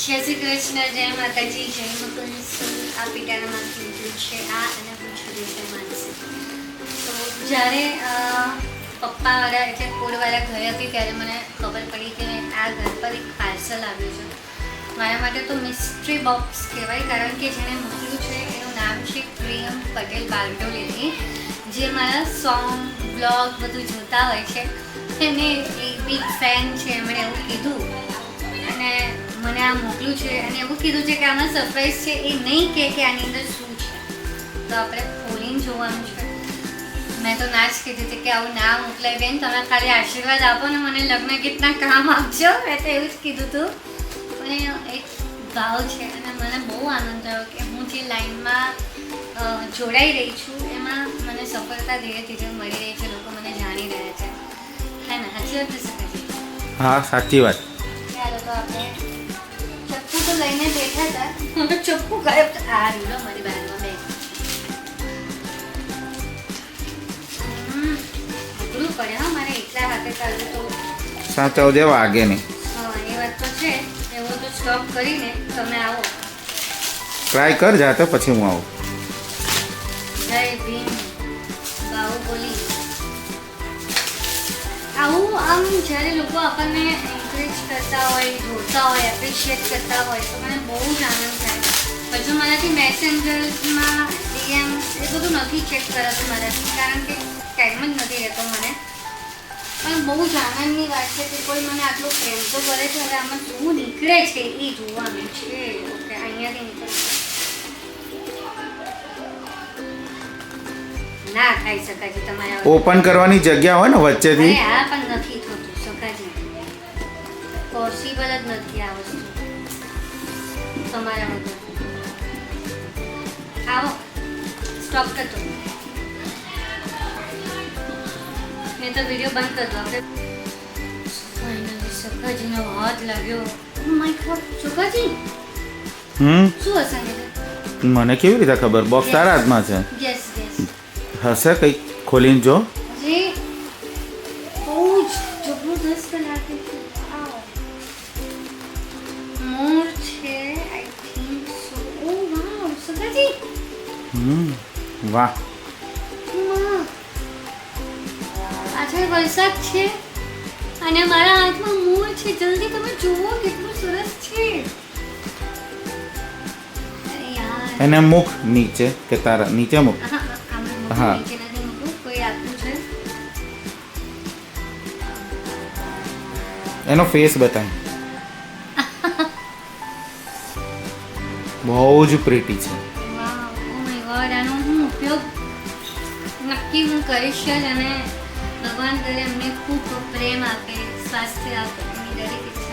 જય શ્રી કૃષ્ણ, જય માતાજી, જય મુકુંદ. આ પીટાણામાંથી લીધું છે આ અને પૂછ્યું છે માનસી. તો જ્યારે પપ્પાવાળા એટલે ફૂડવાળા ઘરે હતી ત્યારે મને ખબર પડી કે આ ઘર પર એક પાર્સલ આવ્યું છે. મારા માટે તો મિસ્ટ્રી બોક્સ કહેવાય, કારણ કે જેણે મોકલ્યું છે એનું નામ છે પ્રિયમ પટેલ બારડોલીની, જે મારા સોંગ બ્લોગ બધું જોતા હોય છે. એને એક બિગ ફેન છે. એમણે એવું કીધું અને મને આ મોકલ્યું છે અને એવું કીધું છે કે આમાં સરપ્રાઈઝ છે, એ નહીં કે આની અંદર શું છે. તો આપણે ખોલીને જોવાનું છે. મેં તો ના જ કીધી હતી કે આવું ના મોકલાય બેન, તમે ખાલી આશીર્વાદ આપો ને મને લગ્ન ગીતના કામ આપજો. મેં તો એવું જ કીધું હતું. પણ એક ભાવ છે અને મને બહુ આનંદ થયો કે હું જે લાઈનમાં જોડાઈ રહી છું એમાં મને સફળતા ધીરે ધીરે મળી રહી છે. લોકો મને જાણી રહ્યા છે. હે ને? સાચી વાત થશે પછી? હા, સાચી વાત. ચાલો તો આપણે ચપ્પુ તો લઈને બેઠા હતા. ચપ્પુ ગાયબ. આ રીલો મારી બાજુમાં બે અઘરું પડે હા મારે એકલા હાથે ચાલવું તો. સાચવજે વાગે નહીં. હા એ વાત તો છે. એવો તો સ્ટોપ કરીને તમે આવો. ટ્રાય કર જાતે, પછી હું આવું. જય ભીમ બાહુબલી. આવું આમ જ્યારે લોકો આપણને એન્કરેજ કરતા હોય, જોતા હોય, એપ્રિશિએટ કરતા હોય તો મને બહુ જ આનંદ થાય. હજુ મારાથી મેસેન્જર્સમાં ડીએમ્સ એ બધું નથી ચેક કરાતું મારાથી, કારણ કે ટાઈમ જ નથી રહેતો મને. પણ બહુ જ આનંદની વાત છે કે કોઈ મને આટલો પ્રેમ તો કરે છે. હવે આમાં શું નીકળે છે એ જોવાનું છે. ઓકે, અહીંયાથી નીકળે ના ખાઈ શકાય તમારે ઓપન કરવાની જગ્યા હોય ને વચ્ચેથી. હા પણ નથી થતું સકાજી, પોસિબલ જ નથી આ વસ્તુ તમારા વગર. આવો સ્ટોપ કરતો. મેં તો વિડીયો બંધ કરતો. આપણે ફાઇનલી સકાજીનો હાથ લાગ્યો. ઓ માય ગોડ, સકાજી શું હશે ને? મને કેવી રીતે ખબર? બોક્સ તારા હાથમાં છે. યસ યસ હશે કંઈક, ખોલીને જો. જે બહુ જ જબરદસ્ત લાગે છે. મોર છે આઈ થિંક સો. ઓ વાવ સગાજી. વાહ. પાછળ વરસાદ છે અને મારા હાથમાં મોર છે. જલ્દી તમે જુઓ કેટલું સરસ છે. અરે યાર, એને મુખ નીચે કે તારા નીચે મુખ. હા. નીચે નથી મૂકવું, કોઈ આપ્યું છે. એનો ફેસ બતાય. બહુ જ પ્રીટી છે. વાવ, ઓ માય ગોડ. આનો હું ઉપયોગ નક્કી હું કરીશ જ અને ભગવાન કરે એમને ખૂબ પ્રેમ આપે, સ્વાસ્થ્ય આપે, એની દરેક ઈચ્છા